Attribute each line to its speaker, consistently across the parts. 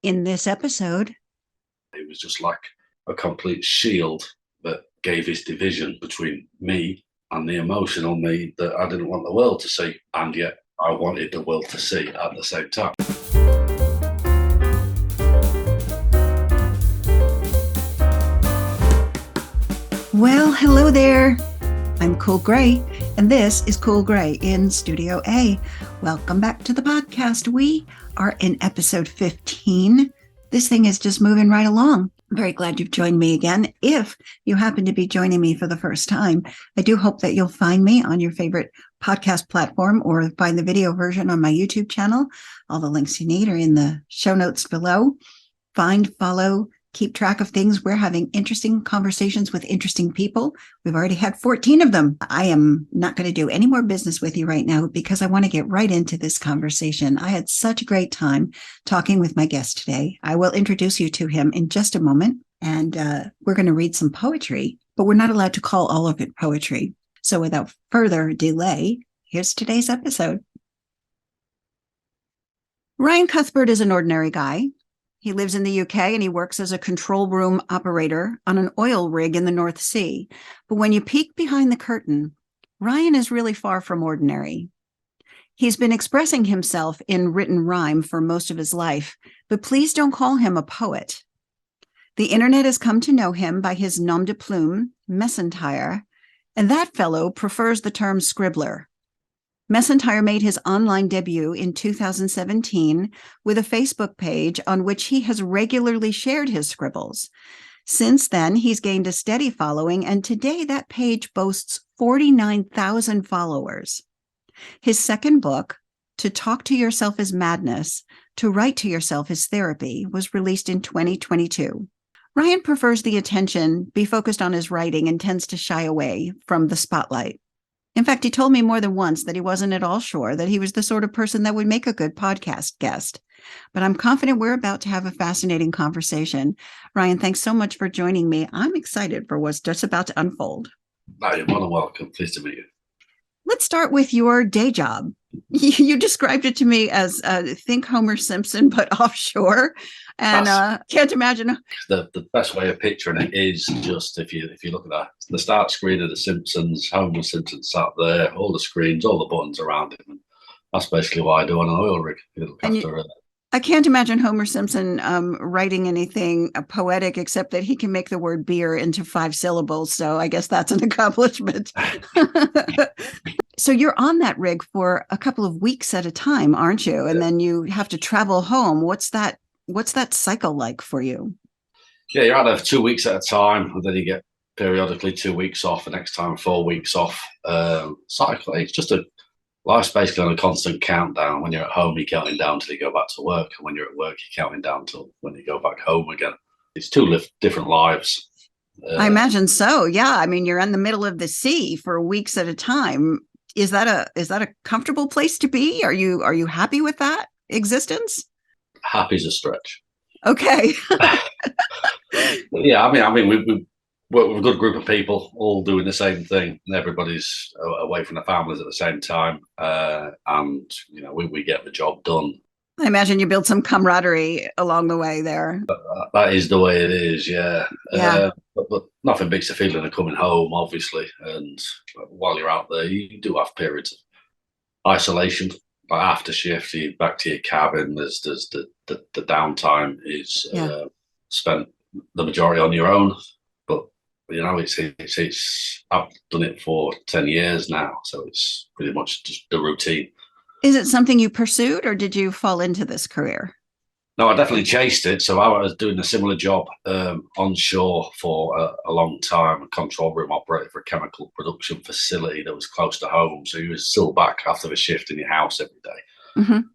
Speaker 1: In this episode,
Speaker 2: it was just like a complete shield that gave his division between me and the emotional me that I didn't want the world to see, and yet I wanted the world to see at the same time.
Speaker 1: well, hello there. I'm Cool Gray, and this is Cool Gray in Studio A. Welcome back to the podcast. We are in episode 15. This thing is just moving right along. I'm very glad you've joined me again. If you happen to be joining me for the first time, I do hope that you'll find me on your favorite podcast platform or find the video version on my YouTube channel. All the links you need are in the show notes below. Find, follow, keep track of things. We're having interesting conversations with interesting people. We've already had 14 of them. I am not going to do any more business with you right now because I want to get right into this conversation. I had such a great time talking with my guest today. I will introduce you to him in just a moment, and we're going to read some poetry, but we're not allowed to call all of it poetry. So without further delay, here's today's episode. Ryan Cuthbert is an ordinary guy. He lives in the UK and he works as a control room operator on an oil rig in the North Sea. But when you peek behind the curtain, Ryan is really far from ordinary. He's been expressing himself in written rhyme for most of his life, but please don't call him a poet. The internet has come to know him by his nom de plume, Mesentire, and that fellow prefers the term scribbler. Mesentire made his online debut in 2017 with a Facebook page on which he has regularly shared his scribbles. Since then, he's gained a steady following, and today that page boasts 49,000 followers. His second book, To Talk to Yourself is Madness, To Write to Yourself is Therapy, was released in 2022. Ryan prefers the attention be focused on his writing and tends to shy away from the spotlight. In fact, he told me more than once that he wasn't at all sure that he was the sort of person that would make a good podcast guest. But I'm confident we're about to have a fascinating conversation. Ryan, thanks so much for joining me. I'm excited for what's just about to unfold.
Speaker 2: You're more than welcome. Pleased to meet you.
Speaker 1: Let's start with your day job. You described it to me as think Homer Simpson, but offshore. And can't imagine.
Speaker 2: The best way of picturing it is just if you look at that, the start screen of The Simpsons, Homer Simpson sat there, all the screens, all the buttons around him. And that's basically what I do on an oil rig.
Speaker 1: I can't imagine Homer Simpson writing anything poetic except that he can make the word beer into 5 syllables. So I guess that's an accomplishment. So you're on that rig for a couple of weeks at a time, aren't you? And then you have to travel home. What's that cycle like for you?
Speaker 2: Yeah, you're out there for 2 weeks at a time, and then you get periodically 2 weeks off, the next time 4 weeks off. Cycle. It's just life's basically on a constant countdown. When you're at home, you're counting down till you go back to work, and when you're at work, you're counting down till when you go back home again. It's two different lives.
Speaker 1: I imagine so. Yeah, I mean, you're in the middle of the sea for weeks at a time. Is that a comfortable place to be? Are you happy with that existence?
Speaker 2: Happy's a stretch.
Speaker 1: Okay.
Speaker 2: Yeah, I mean, we work with a good group of people, all doing the same thing, and everybody's away from their families at the same time, and we get the job done.
Speaker 1: I imagine you build some camaraderie along the way there.
Speaker 2: That is the way it is, yeah.
Speaker 1: Yeah.
Speaker 2: But nothing beats the feeling of coming home, obviously. And while you're out there, you do have periods of isolation. But after shift, you're back to your cabin. There's the downtime is spent the majority on your own. But it's I've done it for 10 years now, so it's pretty much just the routine.
Speaker 1: Is it something you pursued, or did you fall into this career?
Speaker 2: No, I definitely chased it. So I was doing a similar job onshore for a long time, a control room operator for a chemical production facility that was close to home. So you were still back after the shift in your house every day.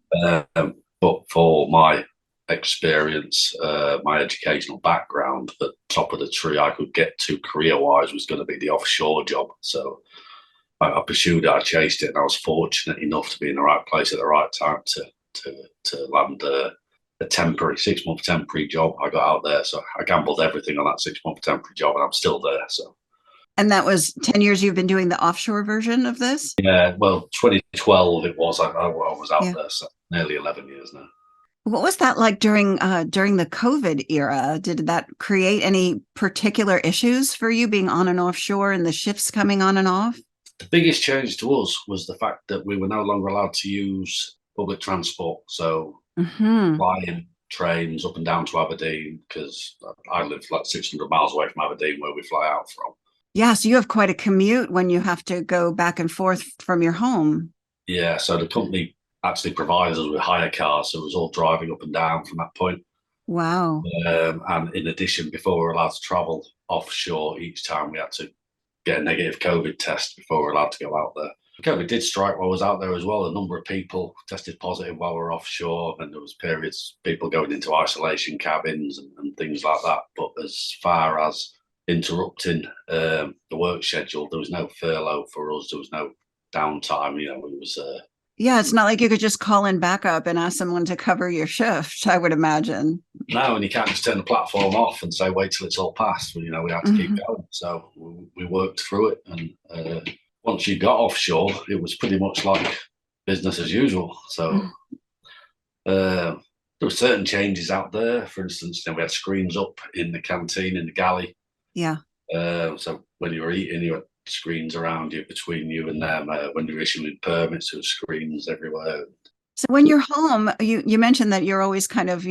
Speaker 1: Mm-hmm.
Speaker 2: But for my experience, my educational background, the top of the tree I could get to career-wise was going to be the offshore job. So I pursued it, I chased it, and I was fortunate enough to be in the right place at the right time to land a 6-month temporary job. I got out there, so I gambled everything on that 6-month temporary job, and I'm still there. So,
Speaker 1: and that was 10 years you've been doing the offshore version of this?
Speaker 2: Yeah, well, 2012 it was. I was out there, so nearly 11 years now.
Speaker 1: What was that like during the COVID era? Did that create any particular issues for you being on and offshore and the shifts coming on and off?
Speaker 2: The biggest change to us was the fact that we were no longer allowed to use public transport. So
Speaker 1: Hmm.
Speaker 2: flying trains up and down to Aberdeen, because I live like 600 miles away from Aberdeen where we fly out from.
Speaker 1: Yeah, so you have quite a commute when you have to go back and forth from your home.
Speaker 2: Yeah, so the company actually provides us with hire cars, so it was all driving up and down from that point.
Speaker 1: Wow.
Speaker 2: And in addition, before we were allowed to travel offshore, each time we had to get a negative COVID test before we were allowed to go out there. COVID did strike while I was out there as well. A number of people tested positive while we were offshore, and there was periods people going into isolation cabins and things like that. But as far as interrupting the work schedule, there was no furlough for us. There was no downtime. You know, it was
Speaker 1: Yeah, it's not like you could just call in backup and ask someone to cover your shift, I would imagine.
Speaker 2: no, and you can't just turn the platform off and say wait till it's all passed. You know, we have to keep
Speaker 1: Mhm.
Speaker 2: going. So we worked through it, and once you got offshore, it was pretty much like business as usual. So there were certain changes out there. For instance, you know, we had screens up in the canteen in the galley.
Speaker 1: Yeah.
Speaker 2: So when you were eating, you had screens around you between you and them. When you were issuing permits, there were screens everywhere.
Speaker 1: So when you're home, you mentioned that you're always kind of,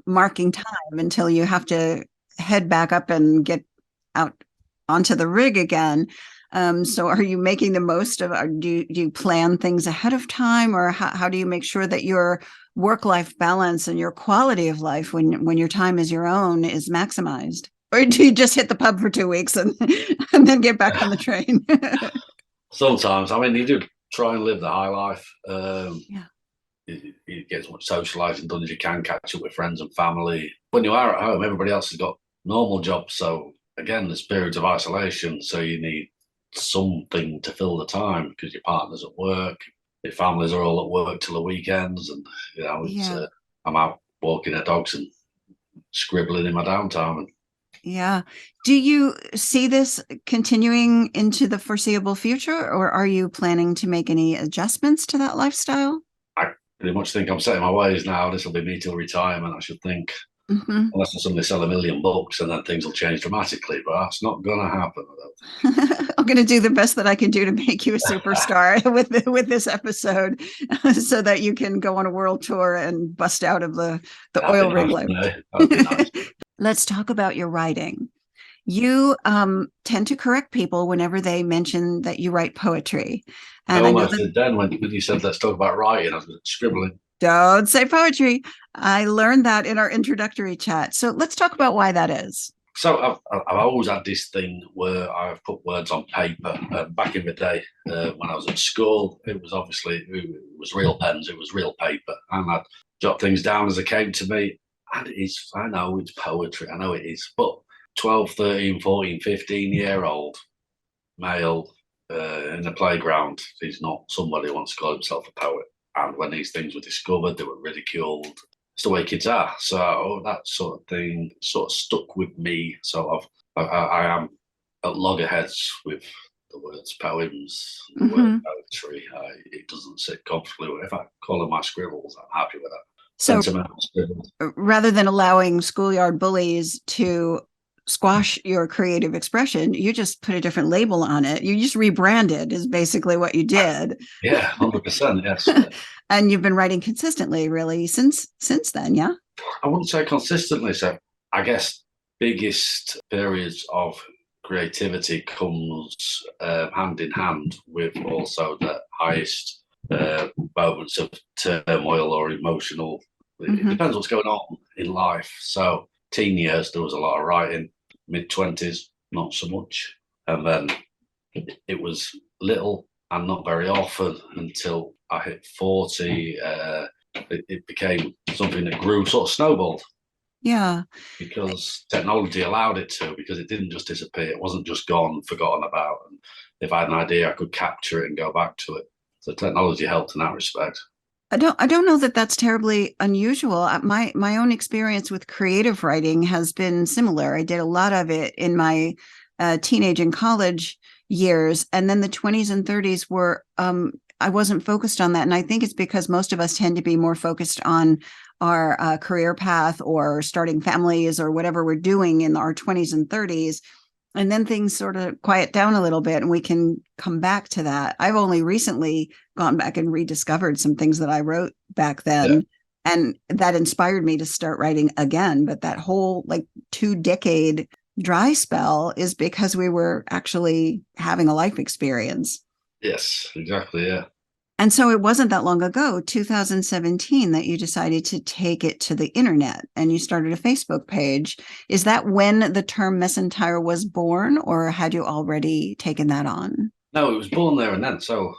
Speaker 1: marking time until you have to head back up and get out onto the rig again. So are you making the most of, or do you plan things ahead of time, or how do you make sure that your work-life balance and your quality of life when your time is your own is maximized? Or do you just hit the pub for 2 weeks and and then get back on the train?
Speaker 2: Sometimes, I mean, you do try and live the high life.
Speaker 1: Yeah.
Speaker 2: You get as much socializing done as you can, catch up with friends and family. When you are at home, everybody else has got normal jobs. So again, there's periods of isolation. So you need something to fill the time because your partner's at work, your families are all at work till the weekends, and you know,
Speaker 1: Yeah.
Speaker 2: I'm out walking the dogs and scribbling in my downtime. And
Speaker 1: Yeah. Do you see this continuing into the foreseeable future, or are you planning to make any adjustments to that lifestyle?
Speaker 2: I pretty much think I'm setting my ways now. This will be me till retirement, I should think.
Speaker 1: Hmm.
Speaker 2: Unless I suddenly sell 1 million books and then things will change dramatically, but that's not going to happen, I don't think.
Speaker 1: I'm going to do the best that I can do to make you a superstar with this episode, so that you can go on a world tour and bust out of the
Speaker 2: That'd
Speaker 1: oil
Speaker 2: be
Speaker 1: rig
Speaker 2: nice,
Speaker 1: life.
Speaker 2: that'd be nice.
Speaker 1: Let's talk about your writing. You tend to correct people whenever they mention that you write poetry,
Speaker 2: I
Speaker 1: and I know
Speaker 2: almost
Speaker 1: that.
Speaker 2: did then when you said let's talk about writing. I was scribbling.
Speaker 1: Don't say poetry. I learned that in our introductory chat. So let's talk about why that is.
Speaker 2: So I've always had this thing where I've put words on paper. Back in the day, when I was at school, it was real pens, it was real paper, and I'd jot things down as they came to me. And I know it's poetry, I know it is, but 12, 13, 14, 15-year-old male in the playground, he's not somebody who wants to call himself a poet. And when these things were discovered, they were ridiculed. It's the way kids are. So that sort of thing sort of stuck with me. So I am at loggerheads with the words poems, the word
Speaker 1: Hmm.
Speaker 2: poetry. It doesn't sit comfortably. If I call them my scribbles, I'm happy with that.
Speaker 1: So
Speaker 2: Sentimental scribbles.
Speaker 1: rather than allowing schoolyard bullies to squash your creative expression, you just put a different label on it. You just rebranded, is basically what you did.
Speaker 2: Yeah, 100%. Yes.
Speaker 1: And you've been writing consistently, really, since then. Yeah.
Speaker 2: I wouldn't say consistently. So I guess biggest periods of creativity comes hand in hand with also the highest moments of turmoil or emotional. It
Speaker 1: Hmm.
Speaker 2: depends what's going on in life. So teen years, there was a lot of writing. Mid-20s, not so much. And then it was little and not very often until I hit 40. It became something that grew, sort of snowballed
Speaker 1: Yeah.
Speaker 2: because technology allowed it to, because it didn't just disappear. It wasn't just gone, forgotten about. And if I had an idea, I could capture it and go back to it. So technology helped in that respect.
Speaker 1: I don't know that that's terribly unusual. My own experience with creative writing has been similar. I did a lot of it in my teenage and college years, and then the 20s and 30s were I wasn't focused on that, and I think it's because most of us tend to be more focused on our career path or starting families or whatever we're doing in our 20s and 30s. And then things sort of quiet down a little bit and we can come back to that. I've only recently gone back and rediscovered some things that I wrote back then.
Speaker 2: Yeah.
Speaker 1: And that inspired me to start writing again. But that whole like 2-decade dry spell is because we were actually having a life experience.
Speaker 2: Yes, exactly. Yeah.
Speaker 1: And so it wasn't that long ago, 2017, that you decided to take it to the internet and you started a Facebook page. Is that when the term Mesentire was born, or had you already taken that on?
Speaker 2: No, it was born there and then. So,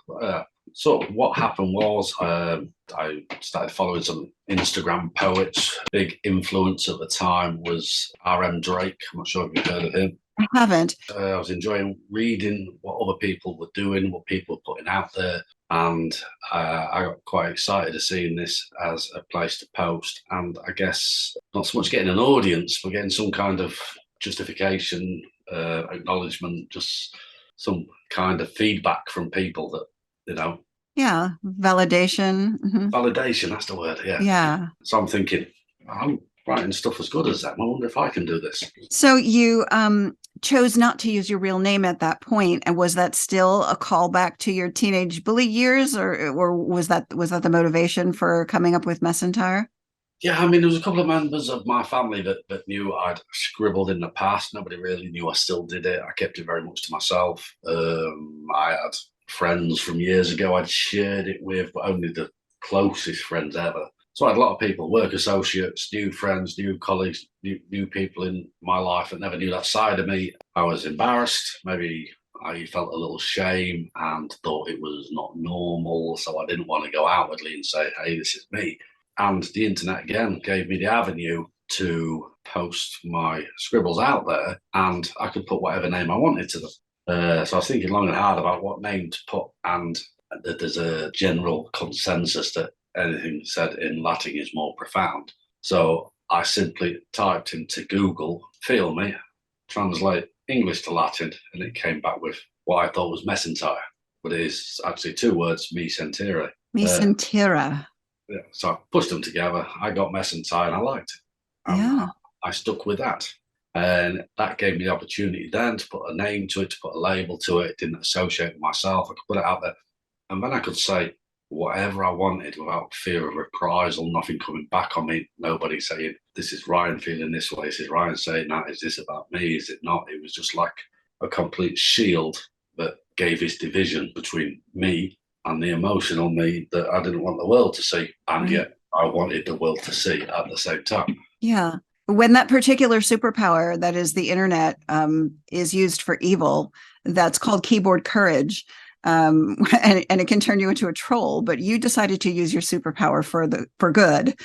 Speaker 2: what happened was I started following some Instagram poets. Big influence at the time was R.M. Drake. I'm not sure if you've heard of him.
Speaker 1: I haven't.
Speaker 2: I was enjoying reading what other people were doing, what people were putting out there. And I got quite excited to seeing this as a place to post. And I guess not so much getting an audience, but getting some kind of justification, acknowledgement, just some kind of feedback from people that,
Speaker 1: Yeah, validation.
Speaker 2: validation, that's the word. Yeah.
Speaker 1: Yeah.
Speaker 2: So I'm thinking, I'm writing stuff as good as them. I wonder if I can do this.
Speaker 1: So you chose not to use your real name at that point, and was that still a callback to your teenage bully years, or was that the motivation for coming up with Mesentire?
Speaker 2: Yeah, I mean, there was a couple of members of my family that knew I'd scribbled in the past. Nobody really knew I still did it. I kept it very much to myself. I had friends from years ago I'd shared it with, but only the closest friends ever. So I had a lot of people, work associates, new friends, new colleagues, new people in my life that never knew that side of me. I was embarrassed. Maybe I felt a little shame and thought it was not normal. So I didn't want to go outwardly and say, hey, this is me. And the internet, again, gave me the avenue to post my scribbles out there, and I could put whatever name I wanted to them. So I was thinking long and hard about what name to put, and there's a general consensus that anything said in Latin is more profound. So I simply typed into Google, feel me, translate English to Latin, and it came back with what I thought was Mesentire, but it is actually 2 words, Mesentire.
Speaker 1: Mesentire.
Speaker 2: Yeah, so I pushed them together. I got Mesentire and I liked it.
Speaker 1: Yeah.
Speaker 2: I stuck with that. And that gave me the opportunity then to put a name to it, to put a label to it. It didn't associate with myself. I could put it out there. And then I could say whatever I wanted without fear of reprisal, nothing coming back on me, nobody saying, this is Ryan feeling this way, this is Ryan saying that, is this about me, is it not? It was just like a complete shield that gave this division between me and the emotional me that I didn't want the world to see. And yet I wanted the world to see at the same time.
Speaker 1: Yeah. When that particular superpower that is the internet is used for evil, that's called keyboard courage. And it can turn you into a troll, but you decided to use your superpower for good.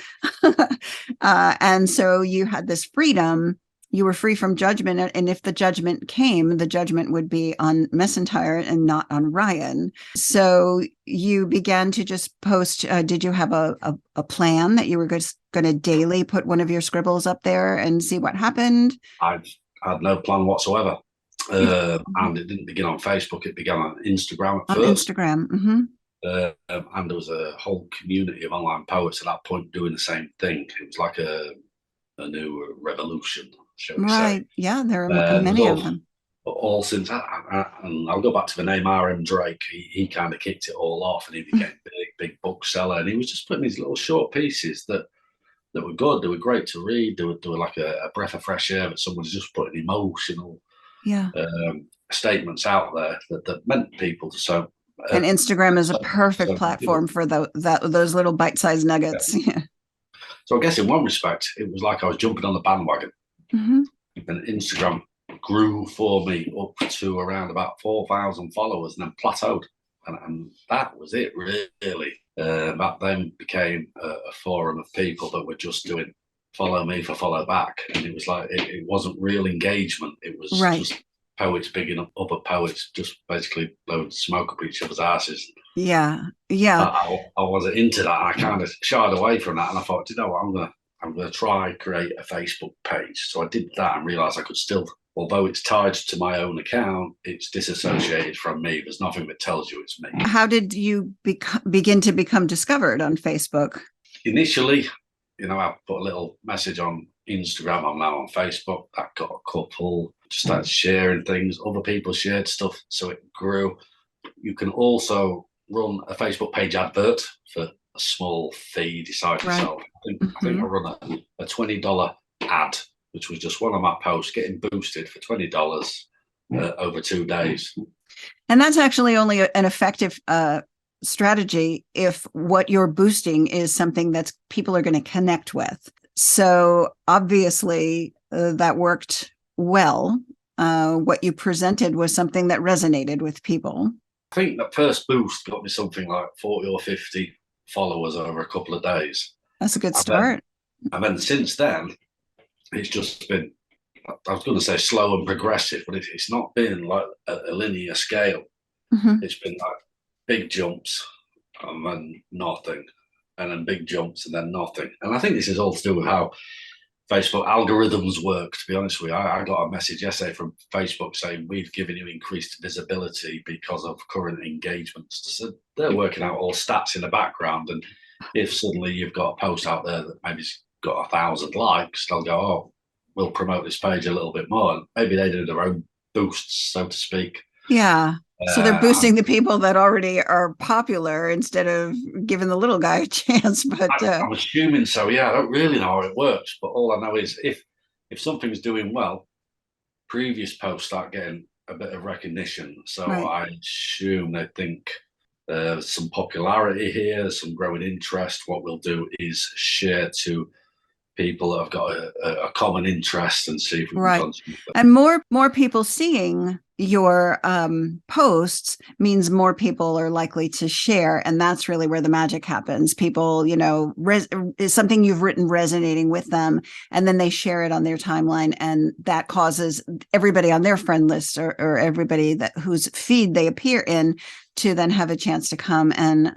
Speaker 1: And so you had this freedom. You were free from judgment. And if the judgment came, the judgment would be on Mesentire and not on Ryan. So you began to just post. Did you have a plan that you were going to daily put one of your scribbles up there and see what happened?
Speaker 2: I had no plan whatsoever. And it didn't begin on Facebook. It began on Instagram at first.
Speaker 1: Instagram. Mm-hmm.
Speaker 2: And there was a whole community of online poets at that point doing the same thing. It was like a new revolution, shall we say.
Speaker 1: Yeah, there are many of them.
Speaker 2: All since, and I'll go back to the name R.M. Drake. He kind of kicked it all off, and he became a big bookseller. And he was just putting these little short pieces that were good. They were great to read. They were like a breath of fresh air. But someone's just putting emotional statements out there that meant people to so.
Speaker 1: And Instagram is a perfect platform for those little bite-sized nuggets. Yeah.
Speaker 2: So I guess in one respect, it was like I was jumping on the bandwagon. Mm-hmm. And Instagram grew for me up to around about 4,000 followers and then plateaued. And that was it, really. That then became a forum of people that were just doing follow me for follow back. And it was like, it wasn't real engagement. It was just poets bigging up other poets, just basically blowing smoke up each other's asses.
Speaker 1: Yeah.
Speaker 2: I wasn't into that. I kind of shied away from that, and I thought, you know what, I'm gonna try create a Facebook page. So I did that and realised I could still, although it's tied to my own account, it's disassociated from me. There's nothing that tells you it's me.
Speaker 1: How did you begin to become discovered on Facebook?
Speaker 2: Initially, I put a little message on Instagram. I'm now on Facebook. I got a couple, just started sharing things. Other people shared stuff, so it grew. You can also run a Facebook page advert for a small fee. Decide
Speaker 1: Right.
Speaker 2: yourself. I think I run a $20 ad, which was just one of my posts getting boosted for $20 over 2 days.
Speaker 1: And that's actually only an effective strategy if what you're boosting is something that people are going to connect with. So obviously that worked well. What you presented was something that resonated with people.
Speaker 2: I think the first boost got me something like 40 or 50 followers over a couple of days.
Speaker 1: That's a good
Speaker 2: And
Speaker 1: start.
Speaker 2: then since then, it's just been, I was going to say slow and progressive, but it's not been like a linear scale.
Speaker 1: Mm-hmm.
Speaker 2: It's been like big jumps and then nothing, and then big jumps and then nothing. And I think this is all to do with how Facebook algorithms work. To be honest with you, I got a message yesterday from Facebook saying we've given you increased visibility because of current engagements. So they're working out all stats in the background, and if suddenly you've got a post out there that maybe's got 1,000 likes, they'll go, "Oh, we'll promote this page a little bit more." And maybe they do their own boosts, so to speak.
Speaker 1: Yeah. So they're boosting the people that already are popular instead of giving the little guy a chance. But
Speaker 2: I'm assuming so. Yeah, I don't really know how it works, but all I know is if something's doing well, previous posts start getting a bit of recognition. So
Speaker 1: right.
Speaker 2: I assume they think there's some popularity here, some growing interest. What we'll do is share to people that have got a common interest and see if we can
Speaker 1: Right.
Speaker 2: continue.
Speaker 1: And more people seeing your posts means more people are likely to share, and that's really where the magic happens. People, is something you've written resonating with them, and then they share it on their timeline, and that causes everybody on their friend list or everybody whose feed they appear in to then have a chance to come and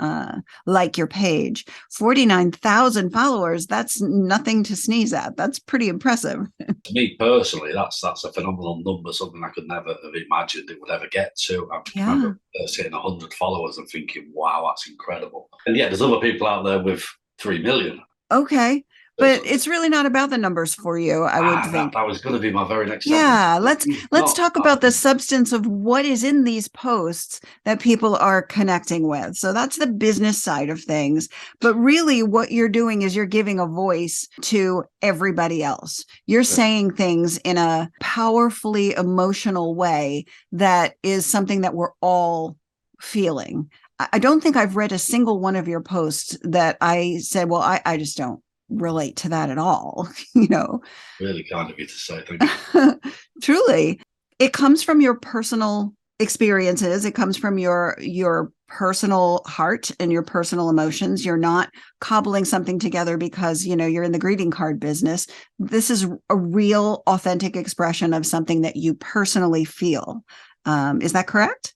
Speaker 1: like your page. 49,000 followers, that's nothing to sneeze at. That's pretty impressive.
Speaker 2: To me personally, that's a phenomenal number, something I could never have imagined it would ever get to. I remember hitting 100 followers and thinking, wow, that's incredible. And yet there's other people out there with 3 million.
Speaker 1: Okay. But it's really not about the numbers for you, I would think.
Speaker 2: That was going to be my very next
Speaker 1: Yeah,
Speaker 2: sentence.
Speaker 1: let's talk about the substance of what is in these posts that people are connecting with. So that's the business side of things. But really what you're doing is you're giving a voice to everybody else. You're saying things in a powerfully emotional way that is something that we're all feeling. I don't think I've read a single one of your posts that I said, well, I just don't relate to that at all.
Speaker 2: Really kind of you to say. Thank you.
Speaker 1: Truly, it comes from your personal experiences. It comes from your personal heart and your personal emotions. You're not cobbling something together because you're in the greeting card business. This is a real authentic expression of something that you personally feel. Is that correct?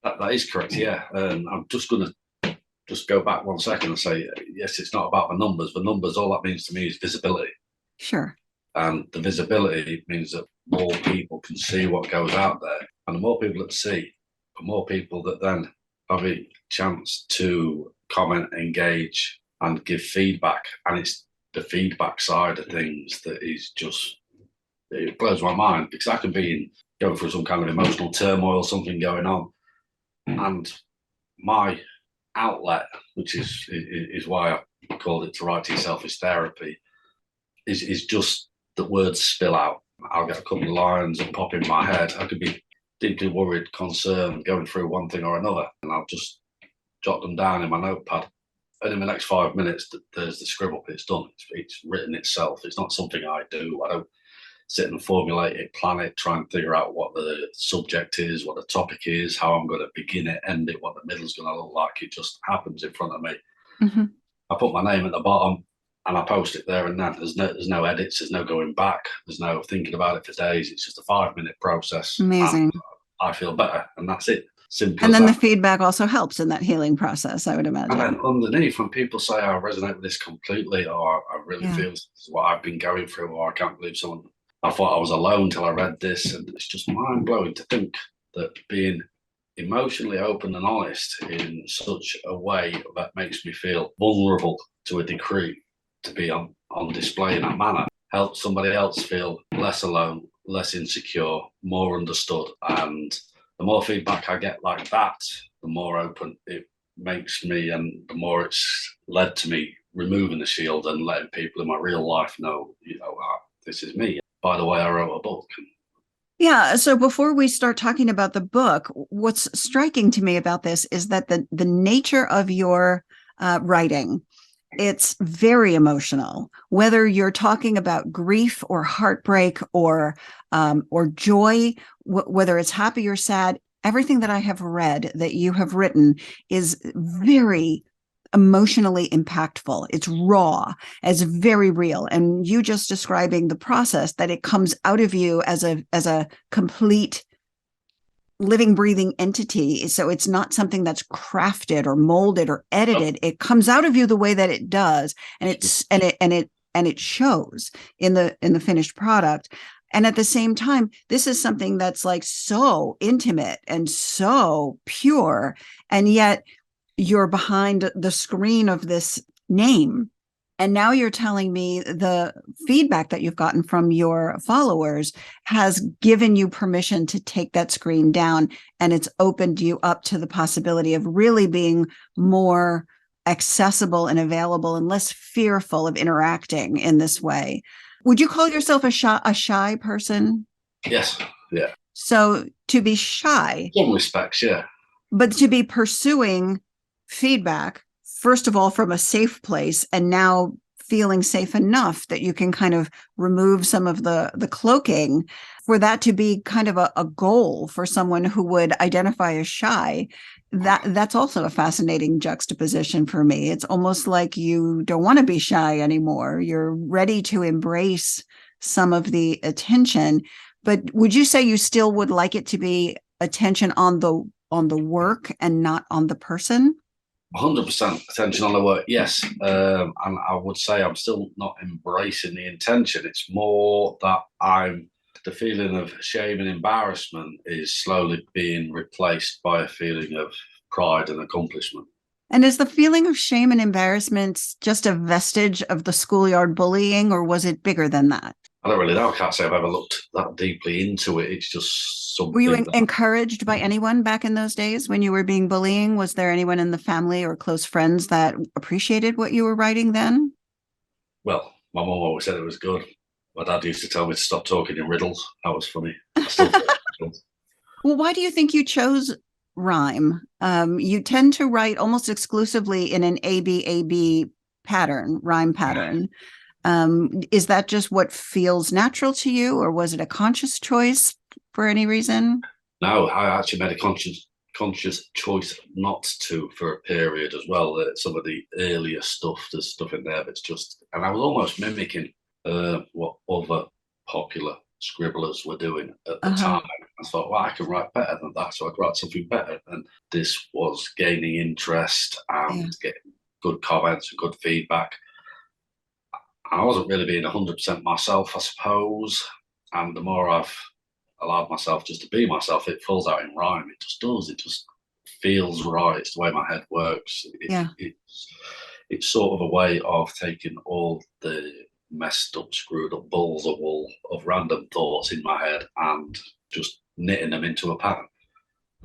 Speaker 2: That is correct, yeah. I'm just going to go back 1 second and say, yes, it's not about the numbers. The numbers, all that means to me is visibility.
Speaker 1: Sure.
Speaker 2: And the visibility means that more people can see what goes out there. And the more people that see, the more people that then have a chance to comment, engage, and give feedback. And it's the feedback side of things that is just, it blows my mind, because I can be going through some kind of emotional turmoil, something going on. And my outlet, which is why I called it To Write to Yourself is Therapy, is just that words spill out. I'll get a couple of lines and pop in my head. I could be deeply worried, concerned, going through one thing or another, and I'll just jot them down in my notepad. And in the next 5 minutes, there's the scribble. It's done. It's written itself. It's not something I do. I don't sit and formulate it, plan it, try and figure out what the subject is, what the topic is, how I'm going to begin it, end it, what the middle's going to look like. It just happens in front of me.
Speaker 1: Mm-hmm.
Speaker 2: I put my name at the bottom and I post it there and then. There's no edits, there's no going back, there's no thinking about it for days. It's just a 5-minute process.
Speaker 1: Amazing.
Speaker 2: I feel better, and that's it. Simple.
Speaker 1: And then the feedback also helps in that healing process, I would imagine.
Speaker 2: And then underneath, when people say, I resonate with this completely, or I really feel this is what I've been going through, or I can't believe someone, I thought I was alone till I read this. And it's just mind blowing to think that being emotionally open and honest in such a way that makes me feel vulnerable to a degree to be on display in that manner. Help somebody else feel less alone, less insecure, more understood. And the more feedback I get like that, the more open it makes me, and the more it's led to me removing the shield and letting people in my real life know, this is me. By the way, I wrote a book.
Speaker 1: Yeah. So before we start talking about the book, what's striking to me about this is that the nature of your writing, it's very emotional, whether you're talking about grief or heartbreak or joy, whether it's happy or sad. Everything that I have read that you have written is very emotionally impactful. It's raw, it's very real. And you just describing the process that it comes out of you as a complete living, breathing entity. So it's not something that's crafted or molded or edited. It comes out of you the way that it does, and it shows in the finished product. And at the same time, this is something that's like so intimate and so pure, and yet you're behind the screen of this name. And now you're telling me the feedback that you've gotten from your followers has given you permission to take that screen down, and it's opened you up to the possibility of really being more accessible and available and less fearful of interacting in this way. Would you call yourself a shy person?
Speaker 2: Yes. Yeah.
Speaker 1: So to be shy.
Speaker 2: In some respects, yeah.
Speaker 1: But to be pursuing feedback, first of all, from a safe place, and now feeling safe enough that you can kind of remove some of the cloaking, for that to be kind of a goal for someone who would identify as shy, that's also a fascinating juxtaposition for me. It's almost like you don't want to be shy anymore. You're ready to embrace some of the attention. But would you say you still would like it to be attention on the work and not on the person?
Speaker 2: 100% attention on the work, yes. And I would say I'm still not embracing the intention. It's more that the feeling of shame and embarrassment is slowly being replaced by a feeling of pride and accomplishment.
Speaker 1: And is the feeling of shame and embarrassment just a vestige of the schoolyard bullying, or was it bigger than that?
Speaker 2: I don't really know. I can't say I've ever looked that deeply into it. It's just something.
Speaker 1: Were you encouraged by anyone back in those days when you were being bullying? Was there anyone in the family or close friends that appreciated what you were writing then?
Speaker 2: Well, my mum always said it was good. My dad used to tell me to stop talking in riddles. That was funny. I still
Speaker 1: Well, why do you think you chose rhyme? You tend to write almost exclusively in an ABAB pattern, rhyme pattern. Is that just what feels natural to you, or was it a conscious choice for any reason?
Speaker 2: No, I actually made a conscious choice not to for a period as well. Some of the earlier stuff, there's stuff in there that's just, and I was almost mimicking what other popular scribblers were doing at the time. I thought, well, I can write better than that, so I'd write something better. And this was gaining interest and getting good comments and good feedback. I wasn't really being 100% myself, I suppose. And the more I've allowed myself just to be myself, it falls out in rhyme. It just does. It just feels right. It's the way my head works. It's sort of a way of taking all the messed up, screwed up balls of wool of random thoughts in my head and just knitting them into a pattern.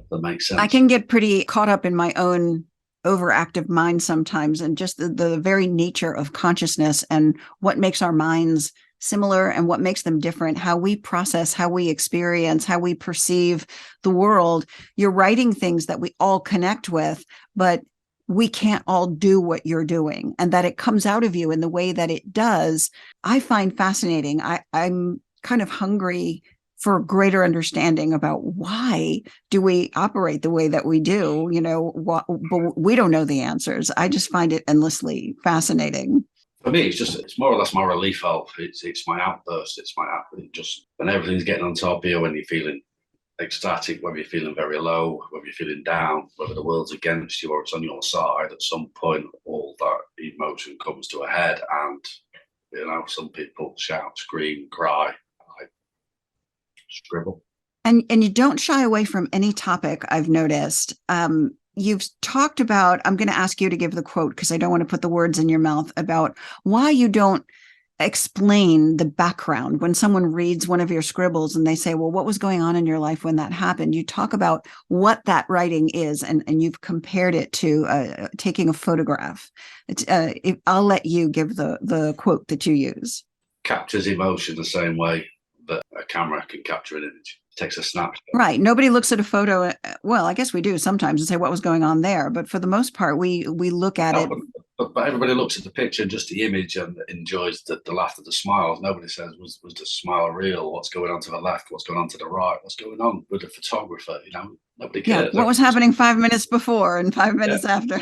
Speaker 2: That makes sense.
Speaker 1: I can get pretty caught up in my own overactive mind sometimes, and just the very nature of consciousness and what makes our minds similar and what makes them different, how we process, how we experience, how we perceive the world. You're writing things that we all connect with, but we can't all do what you're doing, and that it comes out of you in the way that it does, I find fascinating. I'm kind of hungry for greater understanding about why do we operate the way that we do, but we don't know the answers. I just find it endlessly fascinating.
Speaker 2: For me, it's more or less my relief valve. It's my outburst. It's my just when everything's getting on top of you, when you're feeling ecstatic, whether you're feeling very low, whether you're feeling down, whether the world's against you or it's on your side, at some point, all that emotion comes to a head. And, some people shout, scream, cry. Scribble.
Speaker 1: And you don't shy away from any topic, I've noticed. you've talked about, I'm going to ask you to give the quote because I don't want to put the words in your mouth, about why you don't explain the background when someone reads one of your scribbles and they say, well, what was going on in your life when that happened? You talk about what that writing is, and you've compared it to taking a photograph. I'll let you give the quote that you use.
Speaker 2: Captures emotion the same way that a camera can capture an image. It takes a snapshot.
Speaker 1: Right. Nobody looks at a photo. Well, I guess we do sometimes and say what was going on there, but for the most part, we look at it.
Speaker 2: But everybody looks at the picture, just the image, and enjoys the laughter, the smiles. Nobody says, was the smile real? What's going on to the left? What's going on to the right? What's going on with the photographer? Nobody cares.
Speaker 1: Yeah, what was happening 5 minutes before and 5 minutes after?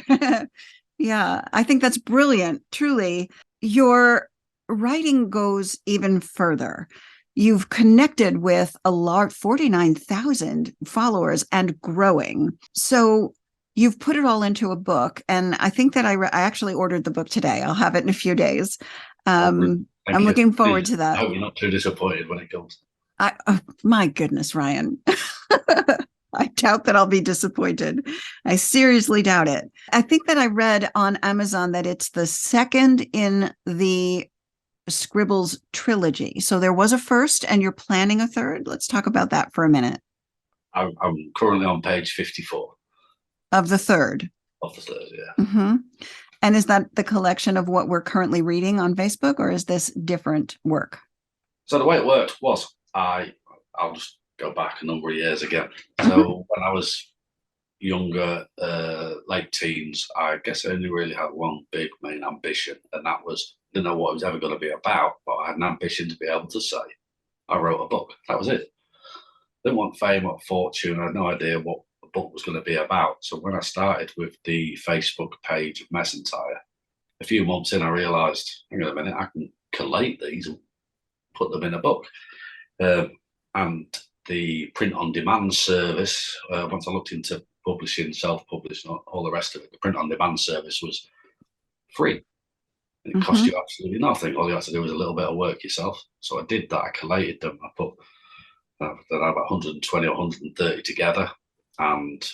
Speaker 1: Yeah, I think that's brilliant. Truly, your writing goes even further. You've connected with a large 49,000 followers and growing. So you've put it all into a book. And I think that I actually ordered the book today. I'll have it in a few days. I'm looking forward to that.
Speaker 2: I hope you're not too disappointed when it comes.
Speaker 1: My goodness, Ryan. I doubt that I'll be disappointed. I seriously doubt it. I think that I read on Amazon that it's the second in the Scribbles trilogy. So there was a first and you're planning a third. Let's talk about that for a minute.
Speaker 2: I'm currently on page 54.
Speaker 1: Of the third?
Speaker 2: Of the third, yeah.
Speaker 1: Mm-hmm. And is that the collection of what we're currently reading on Facebook, or is this different work?
Speaker 2: So the way it worked was, I'll just go back a number of years again. So when I was younger, late teens, I guess I only really had one big main ambition, and that was, I didn't know what it was ever going to be about, but I had an ambition to be able to say, I wrote a book. That was it. Didn't want fame or fortune. I had no idea what the book was going to be about. So when I started with the Facebook page of Mesentire, a few months in, I realised, hang on a minute, I can collate these and put them in a book. And the print-on-demand service, once I looked into publishing, self-publishing, all the rest of it, the print-on-demand service was free. It cost you absolutely nothing. All you had to do was a little bit of work yourself. So I did that. I collated them. I put about 120 or 130 together and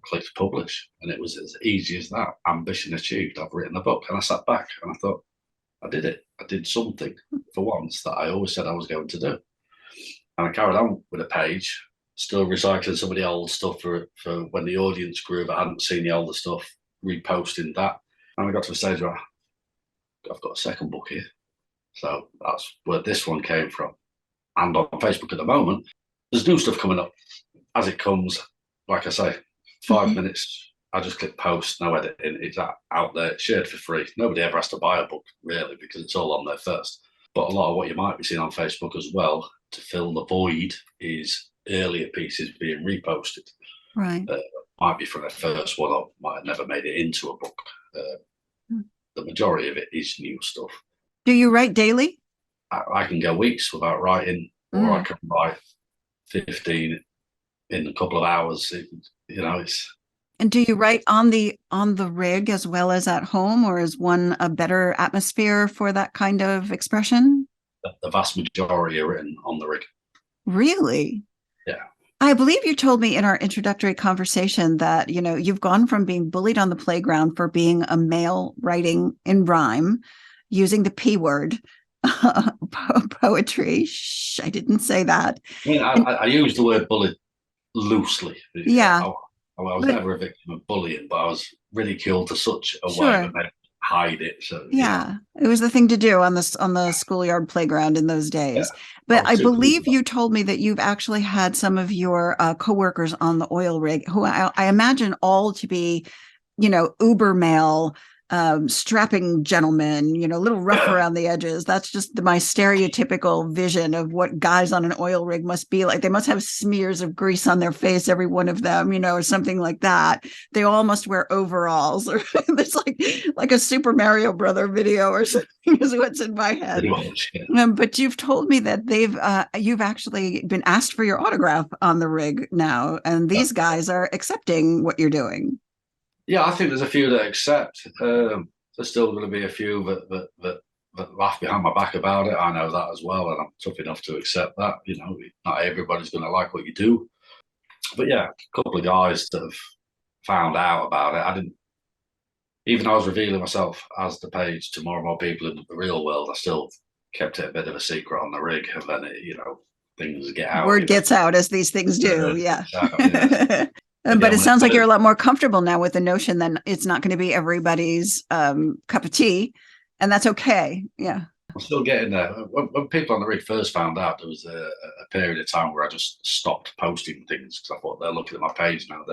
Speaker 2: clicked publish. And it was as easy as that. Ambition achieved. I've written a book. And I sat back and I thought, I did it. I did something for once that I always said I was going to do. And I carried on with a page, still recycling some of the old stuff for when the audience grew, but I hadn't seen the older stuff, reposting that. And I got to a stage where I've got a second book here. So that's where this one came from. And on Facebook at the moment, there's new stuff coming up. As it comes, like I say, 5 minutes, I just click post, no editing. It's out there, shared for free. Nobody ever has to buy a book, really, because it's all on there first. But a lot of what you might be seeing on Facebook as well, to fill the void, is earlier pieces being reposted.
Speaker 1: Right.
Speaker 2: Might be from the first one, or might have never made it into a book. The majority of it is new stuff.
Speaker 1: Do you write daily?
Speaker 2: I can go weeks without writing, or I can write 15 in a couple of hours. It's.
Speaker 1: And do you write on the rig as well as at home, or is one a better atmosphere for that kind of expression?
Speaker 2: The vast majority are written on the rig.
Speaker 1: Really?
Speaker 2: Yeah.
Speaker 1: I believe you told me in our introductory conversation that, you've gone from being bullied on the playground for being a male writing in rhyme, using the P word, poetry. Shh, I didn't say that.
Speaker 2: I use the word bullied loosely.
Speaker 1: Yeah.
Speaker 2: I was never a victim of bullying, but I was ridiculed to such a way that they hide it. So
Speaker 1: yeah, it was the thing to do on the schoolyard playground in those days. Yeah. But I believe you told me that you've actually had some of your coworkers on the oil rig who I imagine all to be, uber male, strapping gentlemen, a little rough around the edges. That's just my stereotypical vision of what guys on an oil rig must be like. They must have smears of grease on their face, every one of them, or something like that. They all must wear overalls, or there's like a Super Mario Brother video or something is what's in my head. But you've told me that you've actually been asked for your autograph on the rig now, and these guys are accepting what you're doing.
Speaker 2: Yeah, I think there's a few that accept. There's still going to be a few that laugh behind my back about it. I know that as well, and I'm tough enough to accept that. Not everybody's going to like what you do. But yeah, a couple of guys that have found out about it, I didn't. Even though I was revealing myself as the page to more and more people in the real world, I still kept it a bit of a secret on the rig, and then things get out.
Speaker 1: Word gets out as these things do. Yeah. But it sounds like you're a lot more comfortable now with the notion that it's not going to be everybody's cup of tea, and that's okay. Yeah.
Speaker 2: I'm still getting there. When people on the rig first found out, there was a period of time where I just stopped posting things because I thought they're looking at my page now.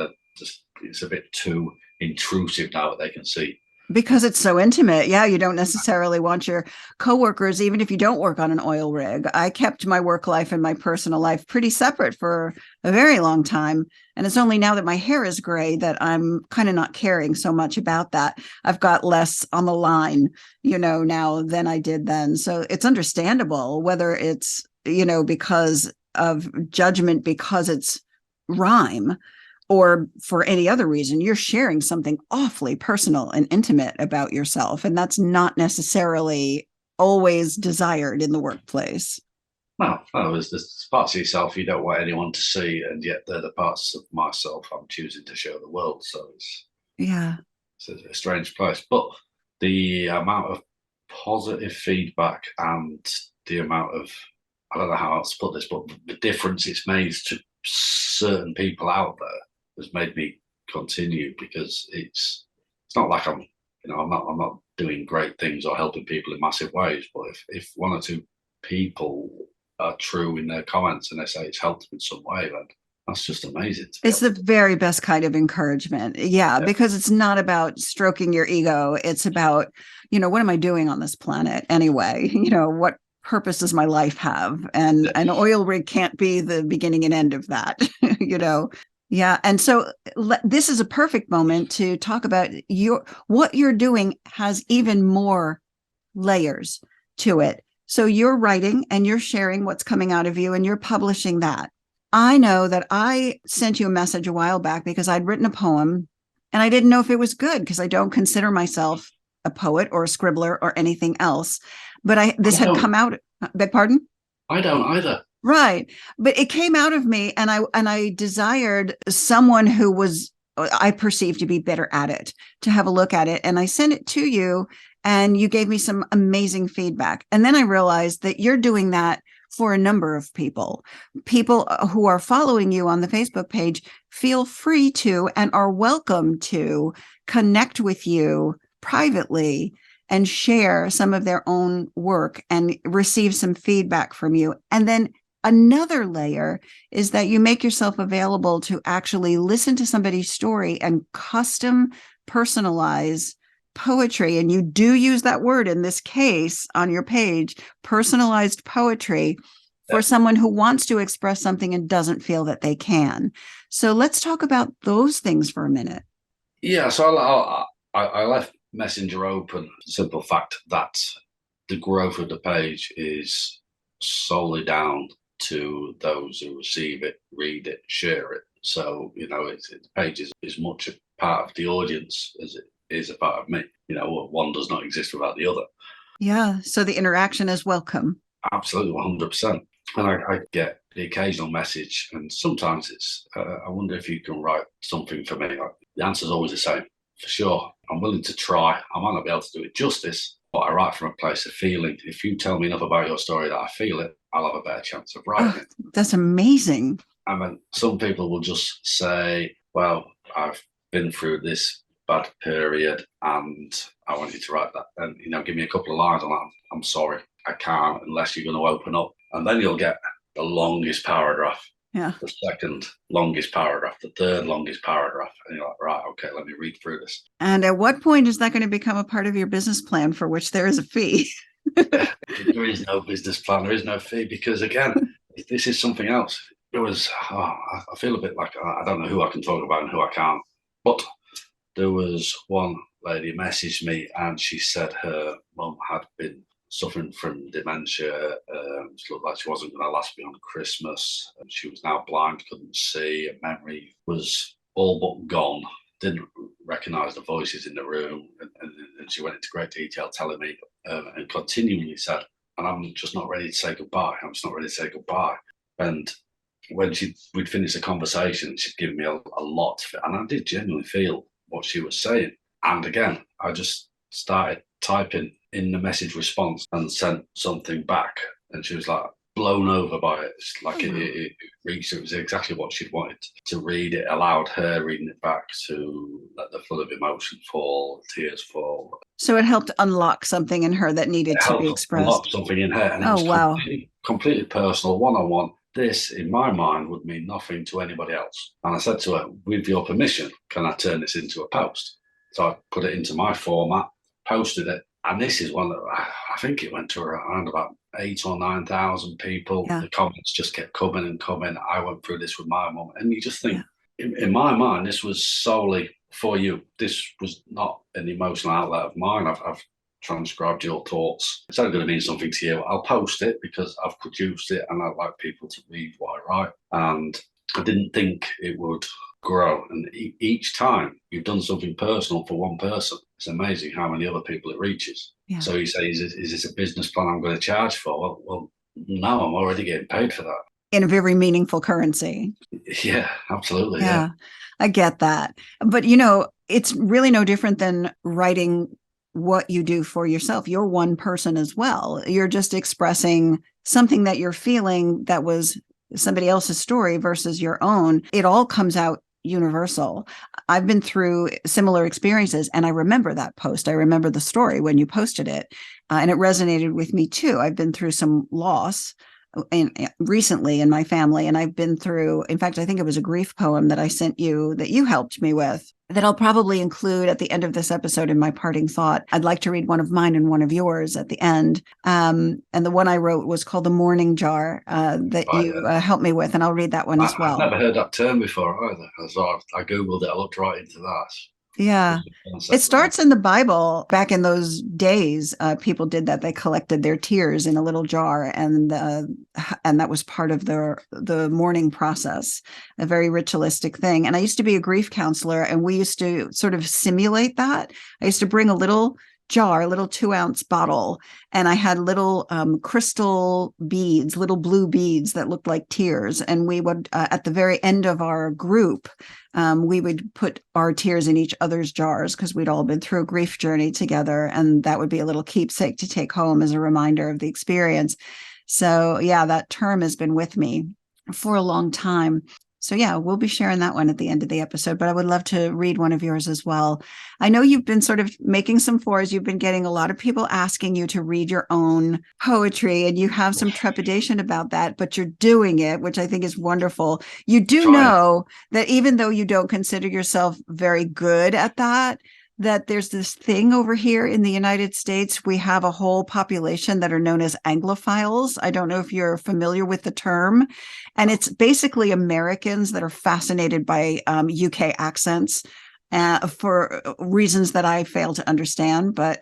Speaker 2: It's a bit too intrusive now that they can see.
Speaker 1: Because it's so intimate. Yeah, you don't necessarily want your coworkers, even if you don't work on an oil rig. I kept my work life and my personal life pretty separate for a very long time. And it's only now that my hair is gray that I'm kind of not caring so much about that. I've got less on the line, now than I did then. So it's understandable whether it's, because of judgment, because it's rhyme, or for any other reason. You're sharing something awfully personal and intimate about yourself. And that's not necessarily always desired in the workplace.
Speaker 2: No, there's parts of yourself you don't want anyone to see, and yet they're the parts of myself I'm choosing to show the world. So it's a strange place. But the amount of positive feedback and the amount of, I don't know how else to put this, but the difference it's made to certain people out there has made me continue, because it's not like I'm not doing great things or helping people in massive ways, but if one or two people are true in their comments and they say it's helped in some way, then that's just amazing.
Speaker 1: It's the very best kind of encouragement. Yeah, because it's not about stroking your ego. It's about, what am I doing on this planet anyway? What purpose does my life have? And an oil rig can't be the beginning and end of that, Yeah. And so this is a perfect moment to talk about what you're doing has even more layers to it. So you're writing and you're sharing what's coming out of you, and you're publishing that. I know that I sent you a message a while back because I'd written a poem and I didn't know if it was good, because I don't consider myself a poet or a scribbler or anything else. But this had come out. Beg pardon?
Speaker 2: I don't either.
Speaker 1: Right. But it came out of me, and I desired someone who I perceived to be better at it, to have a look at it. And I sent it to you, and you gave me some amazing feedback. And then I realized that you're doing that for a number of people who are following you on the Facebook page. Feel free to and are welcome to connect with you privately and share some of their own work and receive some feedback from you. And then another layer is that you make yourself available to actually listen to somebody's story and custom personalize poetry. And you do use that word in this case on your page, personalized poetry, for someone who wants to express something and doesn't feel that they can. So let's talk about those things for a minute.
Speaker 2: Yeah. So I left Messenger open. Simple fact that the growth of the page is solely down to those who receive it, read it, share it. So, the page is as much a part of the audience as it is a part of me. One does not exist without the other.
Speaker 1: Yeah. So the interaction is welcome.
Speaker 2: Absolutely, 100%. And I get the occasional message, and sometimes it's, I wonder if you can write something for me. The answer is always the same. For sure, I'm willing to try. I might not be able to do it justice, but I write from a place of feeling. If you tell me enough about your story that I feel it, I'll have a better chance of writing it.
Speaker 1: That's amazing.
Speaker 2: I mean, some people will just say, well, I've been through this bad period and I want you to write that. And, give me a couple of lines. I'm sorry, I can't unless you're going to open up. And then you'll get the longest paragraph.
Speaker 1: Yeah.
Speaker 2: The second longest paragraph, the third longest paragraph. And you're like, right, okay, let me read through this.
Speaker 1: And at what point is that going to become a part of your business plan for which there is a fee?
Speaker 2: There is no business plan. There is no fee, because, again, this is something else. I feel a bit like I don't know who I can talk about and who I can't. But there was one lady messaged me and she said her mum had been suffering from dementia. She looked like she wasn't going to last beyond Christmas. And she was now blind, couldn't see. Her memory was all but gone. Didn't recognise the voices in the room. And she went into great detail telling me and continually said, and I'm just not ready to say goodbye. I'm just not ready to say goodbye. And when we'd finish the conversation, she'd give me a lot, and I did genuinely feel what she was saying. And again, I just started typing in the message response and sent something back, and she was like blown over by it. It's like it reached. It was exactly what she'd wanted to read. It allowed her reading it back to let the flood of emotion fall, tears fall.
Speaker 1: So it helped unlock something in her that needed to be expressed.
Speaker 2: Unlock something in her, and it was
Speaker 1: wow.
Speaker 2: completely personal, one-on-one. This, in my mind, would mean nothing to anybody else. And I said to her, with your permission, can I turn this into a post? So I put it into my format, posted it. And this is one that I think it went to around about 8,000 or 9,000 people. Yeah. The comments just kept coming and coming. I went through this with my mum. And you just think, in my mind, this was solely for you. This was not an emotional outlet of mine. I've transcribed your thoughts. It's only going to mean something to you. I'll post it because I've produced it and I'd like people to read what I write. And I didn't think it would grow. And each time you've done something personal for one person, it's amazing how many other people it reaches. Yeah. So you say, is this a business plan I'm going to charge for? Well, no, I'm already getting paid for that.
Speaker 1: In a very meaningful currency.
Speaker 2: Yeah, absolutely.
Speaker 1: Yeah, I get that. But, you know, it's really no different than writing what you do for yourself. You're one person as well. You're just expressing something that you're feeling that was somebody else's story versus your own. It all comes out universal. I've been through similar experiences, and I remember that post. I remember the story when you posted it, and it resonated with me too. I've been through some loss recently in my family, and I've been through, in fact, I think it was a grief poem that I sent you that you helped me with, that I'll probably include at the end of this episode in my parting thought. I'd like to read one of mine and one of yours at the end. And the one I wrote was called The Mourning Jar, that you helped me with, and I'll read that one as well.
Speaker 2: I've never heard that term before either. So I Googled it, I looked right into that.
Speaker 1: Yeah. It starts in the Bible. Back in those days, people did that. They collected their tears in a little jar, and that was part of the mourning process, a very ritualistic thing. And I used to be a grief counselor, and we used to sort of simulate that. I used to bring a little jar, a little 2-ounce bottle, and I had little crystal beads, little blue beads that looked like tears. And we would, at the very end of our group, we would put our tears in each other's jars because we'd all been through a grief journey together. And that would be a little keepsake to take home as a reminder of the experience. So yeah, that term has been with me for a long time. So yeah, we'll be sharing that one at the end of the episode, but I would love to read one of yours as well. I know you've been sort of making some fours. You've been getting a lot of people asking you to read your own poetry, and you have some trepidation about that, but you're doing it, which I think is wonderful. You do know that even though you don't consider yourself very good at that there's this thing over here in the United States. We have a whole population that are known as Anglophiles. I don't know if you're familiar with the term. And it's basically Americans that are fascinated by UK accents for reasons that I fail to understand. But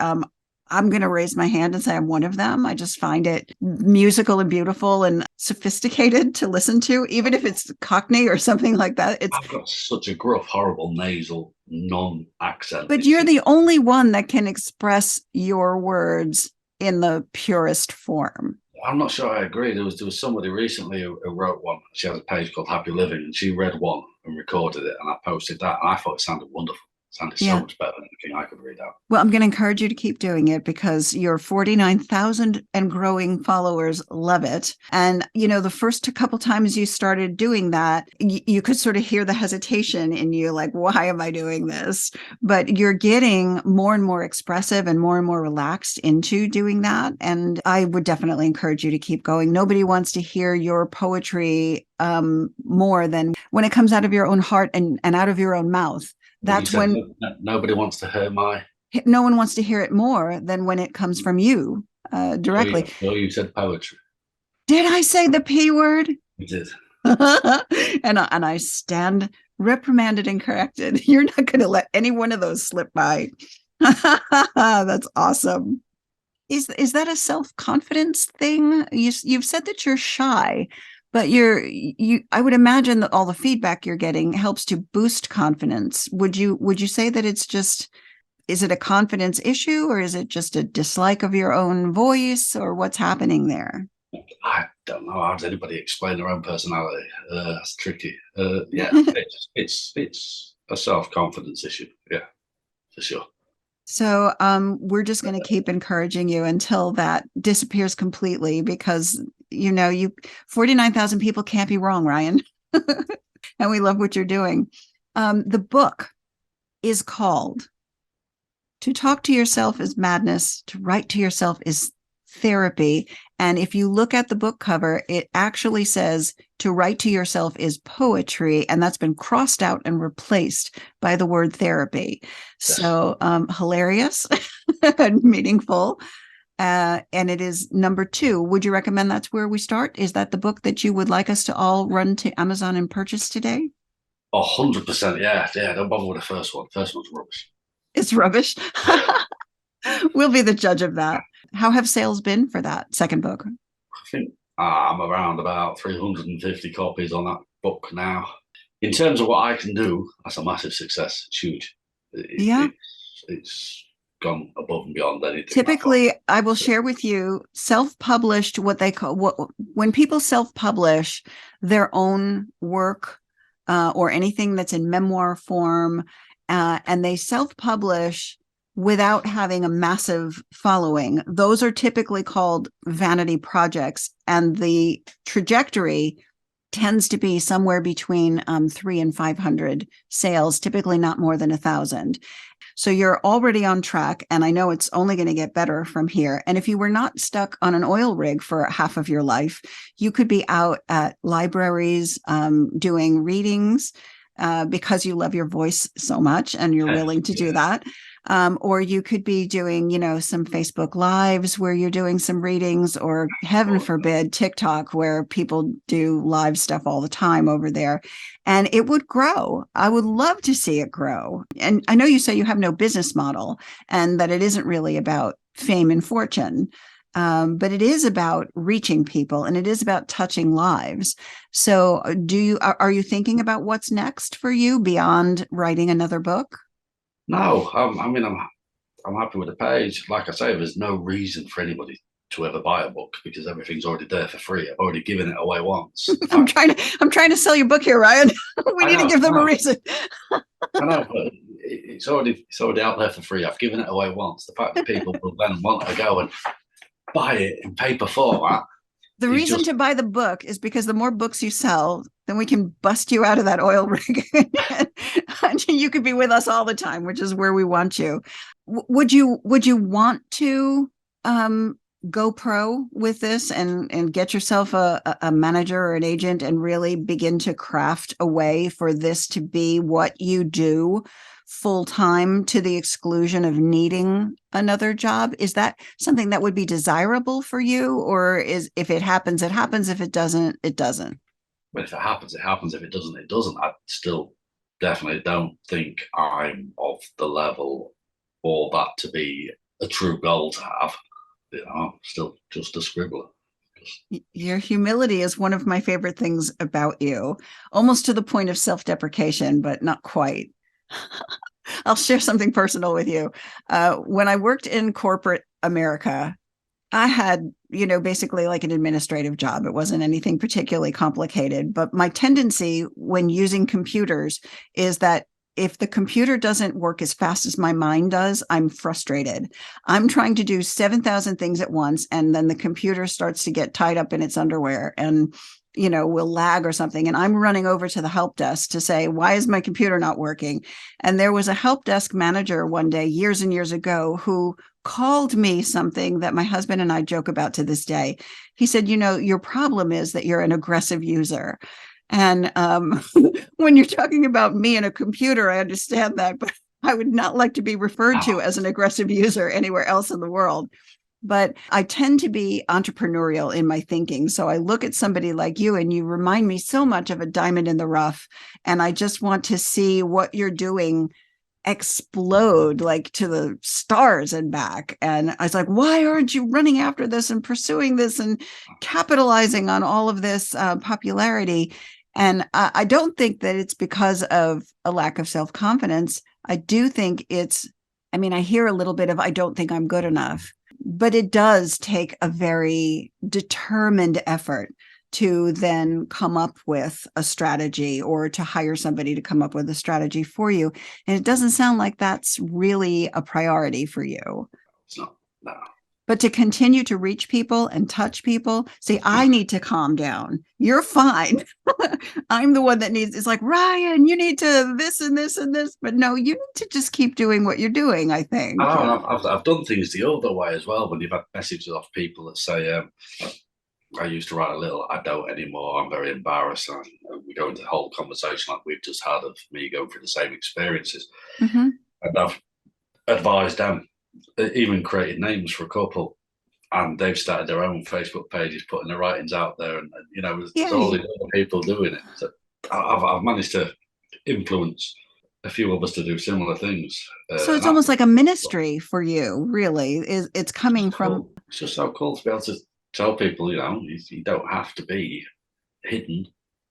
Speaker 1: I'm going to raise my hand and say I'm one of them. I just find it musical and beautiful and sophisticated to listen to, even if it's Cockney or something like that.
Speaker 2: I've got such a gruff, horrible, nasal, non-accent.
Speaker 1: But you're the only one that can express your words in the purest form.
Speaker 2: I'm not sure I agree. There was somebody recently who wrote one. She has a page called Happy Living, and she read one and recorded it, and I posted that, and I thought it sounded wonderful. Sounded so much better than anything I could read out.
Speaker 1: Well, I'm going to encourage you to keep doing it because your 49,000 and growing followers love it. And, you know, the first couple times you started doing that, you could sort of hear the hesitation in you, like, why am I doing this? But you're getting more and more expressive and more relaxed into doing that. And I would definitely encourage you to keep going. Nobody wants to hear your poetry more than when it comes out of your own heart and out of your own mouth. That's when
Speaker 2: nobody wants to hear
Speaker 1: no one wants to hear it more than when it comes from you directly.
Speaker 2: So you said poetry.
Speaker 1: Did I say the P word?
Speaker 2: You did.
Speaker 1: and I stand reprimanded and corrected. You're not going to let any one of those slip by. That's awesome. Is that a self-confidence thing? You've said that you're shy. But I would imagine that all the feedback you're getting helps to boost confidence. Would you say that is it a confidence issue, or is it just a dislike of your own voice, or what's happening there?
Speaker 2: I don't know. How does anybody explain their own personality? That's tricky. Yeah, it's a self-confidence issue. Yeah, for sure.
Speaker 1: So we're just going to keep encouraging you until that disappears completely because, you 49,000 people can't be wrong, Ryan. And we love what you're doing. The book is called To Talk to Yourself is Madness, To Write to Yourself is Therapy. And if you look at the book cover, it actually says to write to yourself is poetry, and that's been crossed out and replaced by the word therapy.
Speaker 2: Yes.
Speaker 1: So hilarious and meaningful. And it is number 2. Would you recommend that's where we start? Is that the book that you would like us to all run to Amazon and purchase today?
Speaker 2: 100%. Yeah. Don't bother with the first one. First one's rubbish.
Speaker 1: It's rubbish. We'll be the judge of that. How have sales been for that second book?
Speaker 2: I think I'm around about 350 copies on that book now. In terms of what I can do, that's a massive success. It's huge. It's gone above and beyond anything.
Speaker 1: Typically, I will share with you self-published, when people self-publish their own work or anything that's in memoir form, and they self-publish without having a massive following, those are typically called vanity projects. And the trajectory tends to be somewhere between 300 and 500 sales, typically not more than 1,000. So you're already on track. And I know it's only going to get better from here. And if you were not stuck on an oil rig for half of your life, you could be out at libraries doing readings because you love your voice so much and you're willing to do that. Or you could be doing, some Facebook Lives where you're doing some readings, or heaven forbid, TikTok, where people do live stuff all the time over there. And it would grow. I would love to see it grow. And I know you say you have no business model and that it isn't really about fame and fortune. But it is about reaching people and it is about touching lives. So are you thinking about what's next for you beyond writing another book?
Speaker 2: No, I'm happy with the page. Like I say, there's no reason for anybody to ever buy a book because everything's already there for free. I've already given it away once.
Speaker 1: I'm trying to sell your book here, Ryan. We need to give them a reason.
Speaker 2: I know, but it's already out there for free. I've given it away once. The fact that people will then want to go and buy it in paper format.
Speaker 1: The reason to buy the book is because the more books you sell, then we can bust you out of that oil rig. And you could be with us all the time, which is where we want you. Would you want to go pro with this and get yourself a manager or an agent and really begin to craft a way for this to be what you do full time to the exclusion of needing another job? Is that something that would be desirable for you? Or if it happens, it happens. If it doesn't, it doesn't.
Speaker 2: But if it happens, it happens. If it doesn't, it doesn't. I still definitely don't think I'm of the level for that to be a true goal to have. I'm still just a scribbler.
Speaker 1: Your humility is one of my favorite things about you, almost to the point of self-deprecation, but not quite. I'll share something personal with you. When I worked in corporate America, I had, basically like an administrative job. It wasn't anything particularly complicated, but my tendency when using computers is that if the computer doesn't work as fast as my mind does, I'm frustrated. I'm trying to do 7,000 things at once, and then the computer starts to get tied up in its underwear and will lag or something. And I'm running over to the help desk to say, why is my computer not working? And there was a help desk manager one day, years and years ago, who called me something that my husband and I joke about to this day. He said, your problem is that you're an aggressive user. And when you're talking about me and a computer, I understand that, but I would not like to be referred to as an aggressive user anywhere else in the world. But I tend to be entrepreneurial in my thinking. So I look at somebody like you and you remind me so much of a diamond in the rough. And I just want to see what you're doing explode like to the stars and back. And I was like, why aren't you running after this and pursuing this and capitalizing on all of this popularity? And I don't think that it's because of a lack of self-confidence. I do think I hear a little bit of, I don't think I'm good enough. But it does take a very determined effort to then come up with a strategy or to hire somebody to come up with a strategy for you. And it doesn't sound like that's really a priority for you.
Speaker 2: It's not, no.
Speaker 1: But to continue to reach people and touch people, see, I need to calm down. You're fine. I'm the one that needs, it's like, Ryan, you need to this and this and this. But no, you need to just keep doing what you're doing, I think.
Speaker 2: I know, I've done things the other way as well. When you've had messages off people that say, I used to write a little, I don't anymore, I'm very embarrassed. And we go into the whole conversation like we've just had of me going through the same experiences.
Speaker 1: Mm-hmm.
Speaker 2: And I've advised them, even created names for a couple, and they've started their own Facebook pages, putting their writings out there. And there's all these other people doing it. So I've managed to influence a few of us to do similar things.
Speaker 1: So it's almost like a ministry for you, really. It's coming from.
Speaker 2: It's just so cool to be able to tell people, you don't have to be hidden,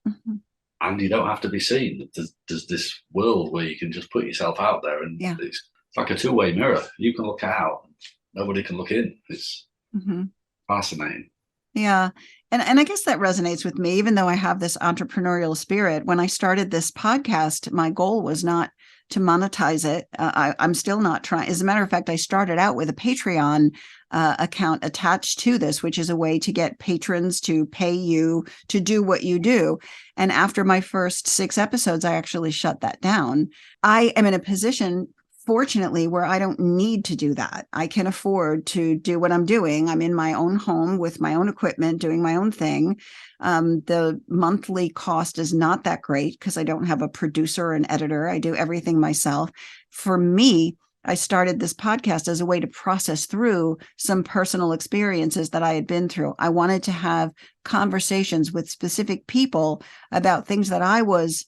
Speaker 1: mm-hmm.
Speaker 2: and you don't have to be seen. There's this world where you can just put yourself out there, and it's like a two-way mirror. You can look out, nobody can look in. It's
Speaker 1: mm-hmm.
Speaker 2: fascinating.
Speaker 1: Yeah. And I guess that resonates with me, even though I have this entrepreneurial spirit. When I started this podcast, my goal was not to monetize it. I'm still not trying. As a matter of fact, I started out with a Patreon account attached to this, which is a way to get patrons to pay you to do what you do. And after my first 6 episodes, I actually shut that down. I am in a position, fortunately, where I don't need to do that. I can afford to do what I'm doing. I'm in my own home with my own equipment, doing my own thing. The monthly cost is not that great because I don't have a producer or an editor. I do everything myself. For me, I started this podcast as a way to process through some personal experiences that I had been through. I wanted to have conversations with specific people about things that I was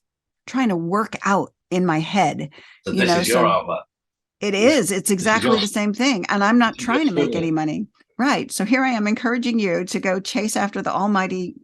Speaker 1: trying to work out in my head.
Speaker 2: So this is your outlet.
Speaker 1: It is. It's exactly the same thing. And I'm not trying to make any money. Right. So here I am encouraging you to go chase after the almighty,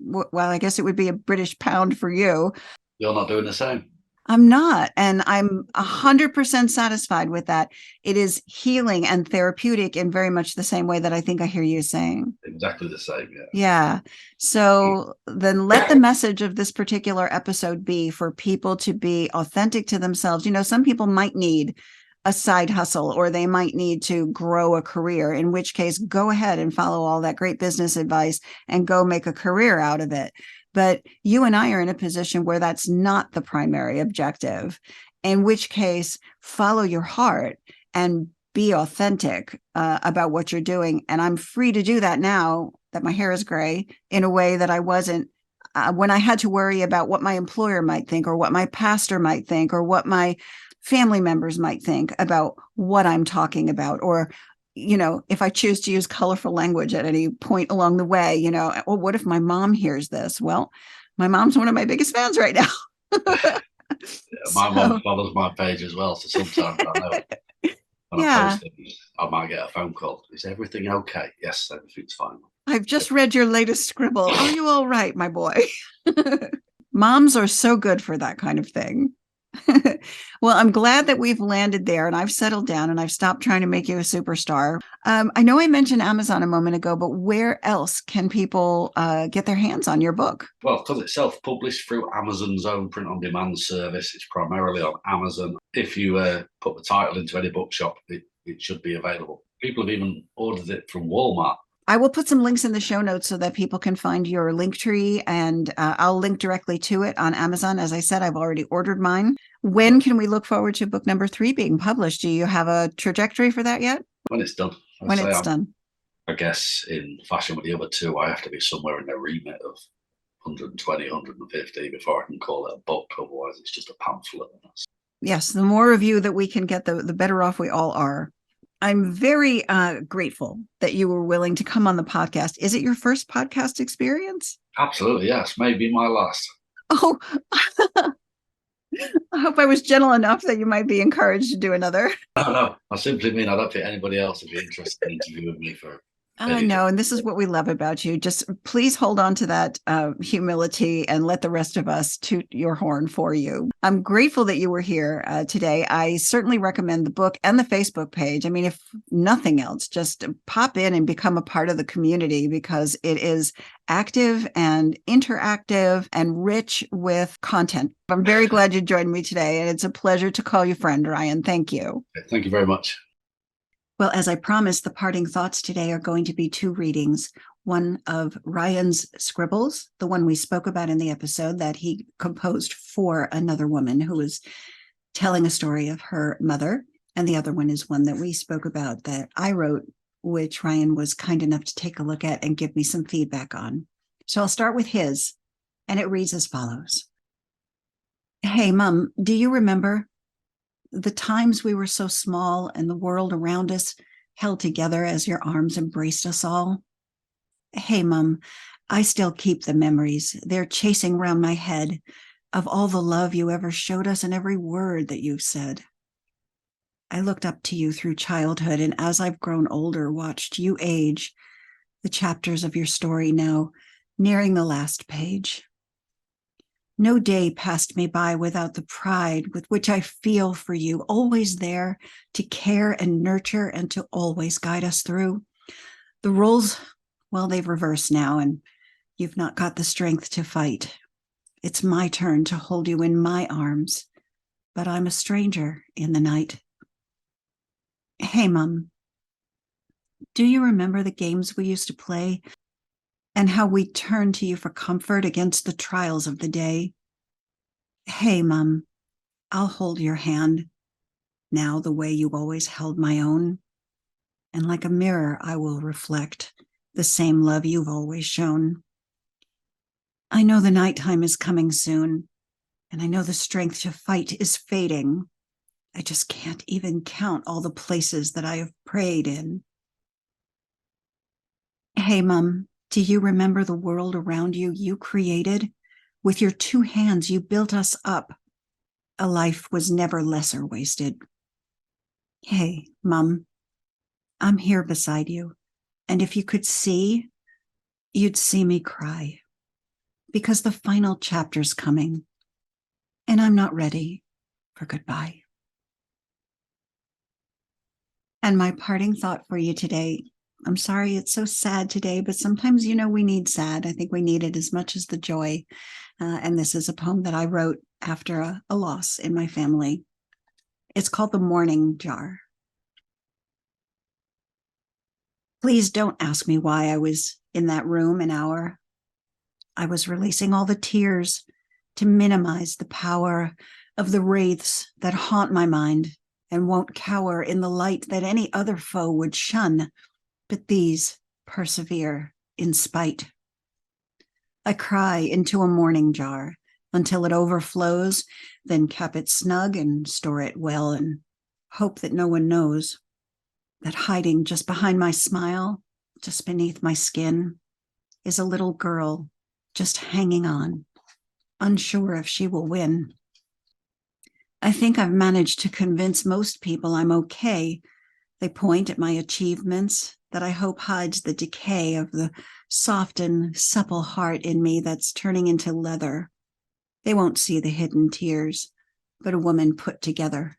Speaker 1: well, I guess it would be a British pound for you.
Speaker 2: You're not doing the same.
Speaker 1: I'm not. And I'm 100% satisfied with that. It is healing and therapeutic in very much the same way that I think I hear you saying.
Speaker 2: Exactly the same. Yeah.
Speaker 1: Yeah. So then let the message of this particular episode be for people to be authentic to themselves. Some people might need a side hustle, or they might need to grow a career, in which case go ahead and follow all that great business advice and go make a career out of it. But you and I are in a position where that's not the primary objective, in which case follow your heart and be authentic about what you're doing. And I'm free to do that now that my hair is gray, in a way that I wasn't when I had to worry about what my employer might think, or what my pastor might think, or what my family members might think about what I'm talking about. Or, if I choose to use colorful language at any point along the way, well, what if my mom hears this? Well, my mom's one of my biggest fans right now.
Speaker 2: My mom follows my page as well. So sometimes I know when I post things, I might get a phone call. Is everything okay? Yes, everything's fine.
Speaker 1: I've just read your latest scribble. Are you all right, my boy? Moms are so good for that kind of thing. Well, I'm glad that we've landed there and I've settled down and I've stopped trying to make you a superstar. I know I mentioned Amazon a moment ago, but where else can people get their hands on your book?
Speaker 2: Well, because it's self-published through Amazon's own print-on-demand service, it's primarily on Amazon. If you put the title into any bookshop, it should be available. People have even ordered it from Walmart.
Speaker 1: I will put some links in the show notes so that people can find your link tree, and I'll link directly to it on Amazon. As I said, I've already ordered mine. When can we look forward to book number 3 being published? Do you have a trajectory for that yet?
Speaker 2: When it's done.
Speaker 1: When it's done.
Speaker 2: I guess in fashion with the other 2, I have to be somewhere in the remit of 120, 150 before I can call it a book. Otherwise, it's just a pamphlet.
Speaker 1: Yes, the more review that we can get, the better off we all are. I'm very grateful that you were willing to come on the podcast. Is it your first podcast experience?
Speaker 2: Absolutely, yes. Maybe my last.
Speaker 1: Oh, I hope I was gentle enough that you might be encouraged to do another.
Speaker 2: No. I simply mean I don't think anybody else would be interested in interviewing me for
Speaker 1: I know, and this is what we love about you. Just please hold on to that humility and let the rest of us toot your horn for you. I'm grateful that you were here today. I certainly recommend the book and the Facebook page. I mean, if nothing else, just pop in and become a part of the community because it is active and interactive and rich with content. I'm very glad you joined me today, and it's a pleasure to call you friend, Ryan. Thank you.
Speaker 2: Thank you very much.
Speaker 1: Well, as I promised, the parting thoughts today are going to be two readings. One of Ryan's Scribbles, the one we spoke about in the episode that he composed for another woman who was telling a story of her mother. And the other one is one that we spoke about that I wrote, which Ryan was kind enough to take a look at and give me some feedback on. So I'll start with his, and it reads as follows. Hey, Mom, do you remember the times we were so small and the world around us held together as your arms embraced us all? Hey, Mom, I still keep the memories. They're chasing round my head of all the love you ever showed us and every word that you've said. I looked up to you through childhood, and as I've grown older, watched you age, the chapters of your story now nearing the last page. No day passed me by without the pride with which I feel for you, always there to care and nurture and to always guide us through. The roles, well, they've reversed now, and you've not got the strength to fight. It's my turn to hold you in my arms, but I'm a stranger in the night. Hey, Mom, do you remember the games we used to play and how we turned to you for comfort against the trials of the day? Hey, Mom, I'll hold your hand now the way you always held my own. And like a mirror, I will reflect the same love you've always shown. I know the nighttime is coming soon, and I know the strength to fight is fading. I just can't even count all the places that I have prayed in. Hey, Mom, do you remember the world around you you created? With your two hands, you built us up. A life was never lesser wasted. Hey, Mom, I'm here beside you. And if you could see, you'd see me cry. Because the final chapter's coming. And I'm not ready for goodbye. And my parting thought for you today, I'm sorry it's so sad today, but sometimes, we need sad. I think we need it as much as the joy. And this is a poem that I wrote after a loss in my family. It's called The Mourning Jar. Please don't ask me why I was in that room an hour. I was releasing all the tears to minimize the power of the wraiths that haunt my mind and won't cower in the light that any other foe would shun, but these persevere in spite. I cry into a mourning jar until it overflows, then cap it snug and store it well and hope that no one knows that hiding just behind my smile, just beneath my skin, is a little girl just hanging on, unsure if she will win. I think I've managed to convince most people I'm okay. They point at my achievements that I hope hides the decay of the soft and supple heart in me that's turning into leather. They won't see the hidden tears, but a woman put together.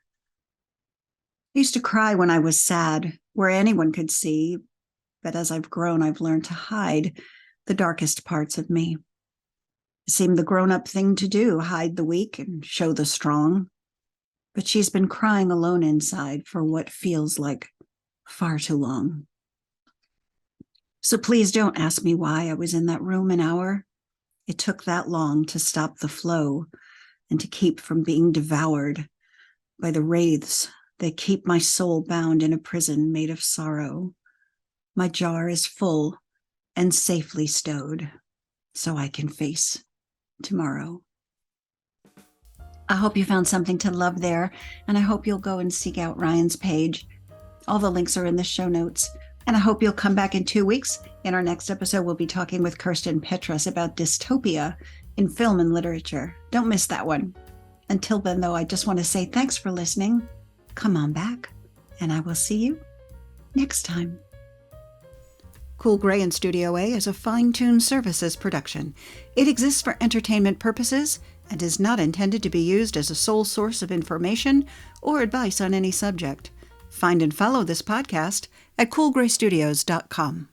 Speaker 1: I used to cry when I was sad, where anyone could see, but as I've grown, I've learned to hide the darkest parts of me. It seemed the grown-up thing to do, hide the weak and show the strong. But she's been crying alone inside for what feels like far too long. So please don't ask me why I was in that room an hour. It took that long to stop the flow and to keep from being devoured by the wraiths that keep my soul bound in a prison made of sorrow. My jar is full and safely stowed so I can face tomorrow. I hope you found something to love there, and I hope you'll go and seek out Ryan's page. All the links are in the show notes. And I hope you'll come back in 2 weeks. In our next episode, we'll be talking with Kirsten Petras about dystopia in film and literature. Don't miss that one. Until then, though, I just want to say thanks for listening. Come on back, and I will see you next time. Cool Gray and Studio A is a fine-tuned services production. It exists for entertainment purposes and is not intended to be used as a sole source of information or advice on any subject. Find and follow this podcast at coolgraystudios.com.